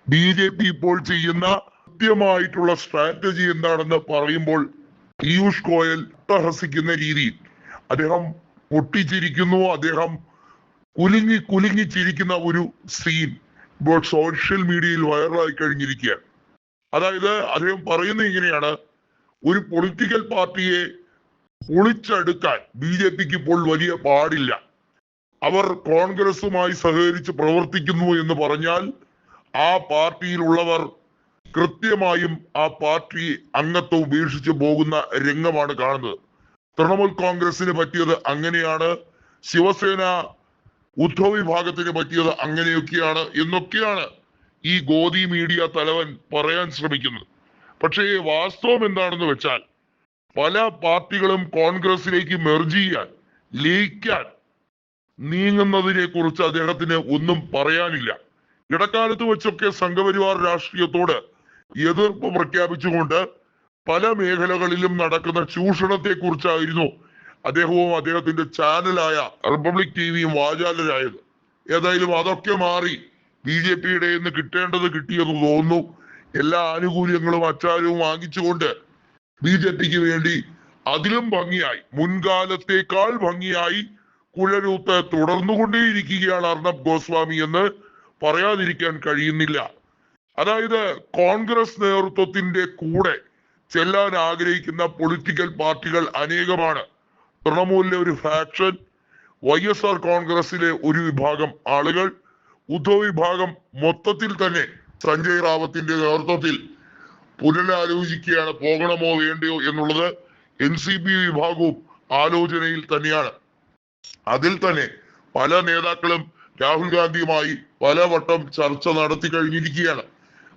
BJP ഇപ്പോൾ ചെയ്യുന്ന കൃത്യമായിട്ടുള്ള സ്ട്രാറ്റജി എന്താണെന്ന് പറയുമ്പോൾ പീയൂഷ് ഗോയൽ ഹസിക്കുന്ന രീതിയിൽ അദ്ദേഹം പൊട്ടിച്ചിരിക്കുന്നു. അദ്ദേഹം കുലുങ്ങി ചിരിക്കുന്ന ഒരു സീൻ ഇപ്പോൾ സോഷ്യൽ മീഡിയയിൽ വൈറലായി കഴിഞ്ഞിരിക്കുകയാണ്. അതായത് അദ്ദേഹം പറയുന്നത് ഇങ്ങനെയാണ്: ഒരു പൊളിറ്റിക്കൽ പാർട്ടിയെ പൊളിച്ചെടുക്കാൻ BJPക്ക് ഇപ്പോൾ വലിയ പാടില്ല. അവർ കോൺഗ്രസുമായി സഹകരിച്ച് പ്രവർത്തിക്കുന്നു എന്ന് പറഞ്ഞാൽ ആ പാർട്ടിയിലുള്ളവർ കൃത്യമായും ആ പാർട്ടി അംഗത്വം ഉപേക്ഷിച്ച് പോകുന്ന രംഗമാണ് കാണുന്നത്. തൃണമൂൽ കോൺഗ്രസിന് പറ്റിയത് അങ്ങനെയാണ്, ശിവസേന ഉദ്ധവ് വിഭാഗത്തിന് പറ്റിയത് അങ്ങനെയൊക്കെയാണ് എന്നൊക്കെയാണ് ഈ ഗോദി മീഡിയ തലവൻ പറയാൻ ശ്രമിക്കുന്നത്. പക്ഷേ വാസ്തവം എന്താണെന്ന് വെച്ചാൽ പല പാർട്ടികളും കോൺഗ്രസിലേക്ക് മെർജ് ചെയ്യാൻ, ലയിക്കാൻ നീങ്ങുന്നതിനെ കുറിച്ച് അദ്ദേഹത്തിന് ഒന്നും പറയാനില്ല. ഇടക്കാലത്ത് വെച്ചൊക്കെ സംഘപരിവാർ രാഷ്ട്രീയത്തോട് എതിർപ്പ് പ്രഖ്യാപിച്ചുകൊണ്ട് പല മേഖലകളിലും നടക്കുന്ന ചൂഷണത്തെ കുറിച്ചായിരുന്നു അദ്ദേഹവും അദ്ദേഹത്തിന്റെ ചാനലായ റിപ്പബ്ലിക് TVയും വാചാലരായത്. ഏതായാലും അതൊക്കെ മാറി BJPയുടെ നിന്ന് കിട്ടേണ്ടത് കിട്ടിയെന്ന് തോന്നുന്നു. എല്ലാ ആനുകൂല്യങ്ങളും അച്ചാരവും വാങ്ങിച്ചുകൊണ്ട് BJPക്ക് വേണ്ടി അതിലും ഭംഗിയായി, മുൻകാലത്തേക്കാൾ ഭംഗിയായി കുഴലൂത്ത് തുടർന്നുകൊണ്ടേയിരിക്കുകയാണ് അർണബ് ഗോസ്വാമി എന്ന് പറയാതിരിക്കാൻ കഴിയുന്നില്ല. അതായത് കോൺഗ്രസ് നേതൃത്വത്തിന്റെ കൂടെ ചെല്ലാൻ ആഗ്രഹിക്കുന്ന പൊളിറ്റിക്കൽ പാർട്ടികൾ അനേകമാണ്. തൃണമൂലിലെ ഒരു ഫാക്ഷൻ, YSR കോൺഗ്രസിലെ ഒരു വിഭാഗം ആളുകൾ, ഉദ്ധവ് വിഭാഗം മൊത്തത്തിൽ തന്നെ സഞ്ജയ് റാവത്തിന്റെ നേതൃത്വത്തിൽ പുനരാലോചിക്കുകയാണ് പോകണമോ വേണ്ടയോ എന്നുള്ളത്. NCP വിഭാഗവും ആലോചനയിൽ തന്നെയാണ്. അതിൽ തന്നെ പല നേതാക്കളും രാഹുൽ ഗാന്ധിയുമായി പലവട്ടം ചർച്ച നടത്തി കഴിഞ്ഞിരിക്കുകയാണ്.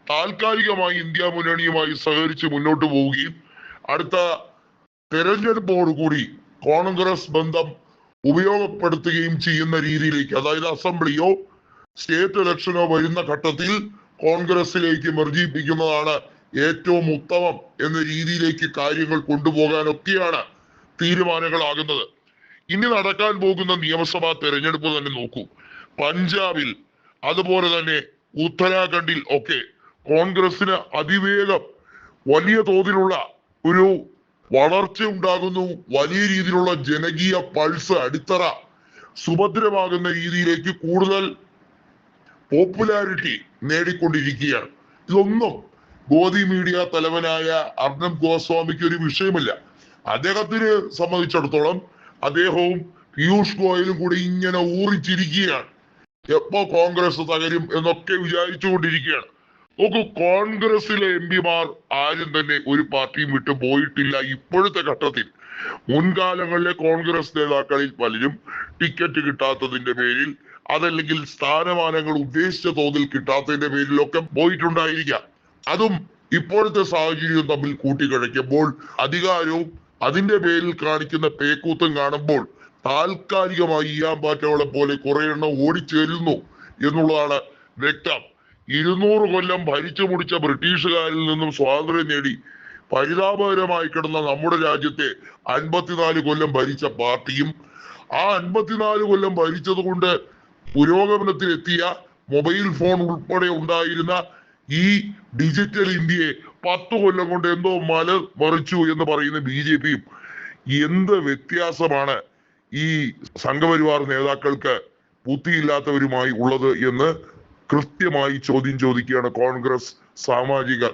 താൽക്കാലികമായി ഇന്ത്യ മുന്നണിയുമായി സഹകരിച്ച് മുന്നോട്ട് പോവുകയും അടുത്ത തെരഞ്ഞെടുപ്പോടുകൂടി കോൺഗ്രസ് ബന്ധം ഉപയോഗപ്പെടുത്തുകയും ചെയ്യുന്ന രീതിയിലേക്ക്, അതായത് അസംബ്ലിയോ സ്റ്റേറ്റ് ഇലക്ഷനോ വരുന്ന ഘട്ടത്തിൽ കോൺഗ്രസിലേക്ക് മെർജിപ്പിക്കുന്നതാണ് ഏറ്റവും ഉത്തമം എന്ന രീതിയിലേക്ക് കാര്യങ്ങൾ കൊണ്ടുപോകാനൊക്കെയാണ് തീരുമാനങ്ങളാകുന്നത്. ഇനി നടക്കാൻ പോകുന്ന നിയമസഭാ തെരഞ്ഞെടുപ്പ് തന്നെ നോക്കൂ. പഞ്ചാബിൽ, അതുപോലെ തന്നെ ഉത്തരാഖണ്ഡിൽ ഒക്കെ കോൺഗ്രസിന് അതിവേഗം വലിയ തോതിലുള്ള ഒരു വളർച്ച ഉണ്ടാകുന്നു. വലിയ രീതിയിലുള്ള ജനകീയ പൾസ്, അടിത്തറ സുഭദ്രമാകുന്ന രീതിയിലേക്ക് കൂടുതൽ പോപ്പുലാരിറ്റി നേടിക്കൊണ്ടിരിക്കുകയാണ്. ഇതൊന്നും ഗോദി മീഡിയ തലവനായ അർണബ് ഗോസ്വാമിക്ക് ഒരു വിഷയമില്ല. അദ്ദേഹത്തിനെ സംബന്ധിച്ചിടത്തോളം അദ്ദേഹവും പീയൂഷ് ഗോയലും കൂടി ഇങ്ങനെ ഊറിച്ചിരിക്കുകയാണ്. എപ്പോ കോൺഗ്രസ് തകരും എന്നൊക്കെ വിചാരിച്ചുകൊണ്ടിരിക്കുകയാണ്. നോക്കൂ, കോൺഗ്രസിലെ MP-മാർ ആരും തന്നെ ഒരു പാർട്ടിയും വിട്ടു പോയിട്ടില്ല ഇപ്പോഴത്തെ ഘട്ടത്തിൽ. മുൻകാലങ്ങളിലെ കോൺഗ്രസ് നേതാക്കളിൽ പലരും ടിക്കറ്റ് കിട്ടാത്തതിന്റെ പേരിൽ, അതല്ലെങ്കിൽ സ്ഥാനമാനങ്ങൾ ഉദ്ദേശിച്ച തോതിൽ കിട്ടാത്തതിന്റെ പേരിലൊക്കെ പോയിട്ടുണ്ടായിരിക്കാം. അതും ഇപ്പോഴത്തെ സാഹചര്യവും തമ്മിൽ കൂട്ടിക്കഴിക്കുമ്പോൾ അധികാരവും അതിന്റെ പേരിൽ കാണിക്കുന്ന പേക്കൂത്തും കാണുമ്പോൾ താൽക്കാലികമായി ഈയാമ്പാറ്റകളെ പോലെ കുറെ എണ്ണം ഓടിച്ചേരുന്നു എന്നുള്ളതാണ് വ്യക്തം. 200 കൊല്ലം ഭരിച്ചു മുടിച്ച ബ്രിട്ടീഷുകാരിൽ നിന്നും സ്വാതന്ത്ര്യം നേടി പരിതാപകരമായി കിടന്ന നമ്മുടെ രാജ്യത്തെ 54 കൊല്ലം ഭരിച്ച പാർട്ടിയും, ആ 54 കൊല്ലം ഭരിച്ചത് കൊണ്ട് പുരോഗമനത്തിലെത്തിയ മൊബൈൽ ഫോൺ ഉൾപ്പെടെ ഉണ്ടായിരുന്ന ഈ ഡിജിറ്റൽ ഇന്ത്യയെ 10 കൊല്ലം കൊണ്ട് എന്തോ മറിച്ചു എന്ന് പറയുന്ന BJPയും എന്ത് വ്യത്യാസമാണ് ഈ സംഘപരിവാർ നേതാക്കൾക്ക് ബുദ്ധിയില്ലാത്തവരുമായി ഉള്ളത് എന്ന് കൃത്യമായി ചോദ്യം ചോദിക്കുകയാണ് കോൺഗ്രസ് സാമാജികർ.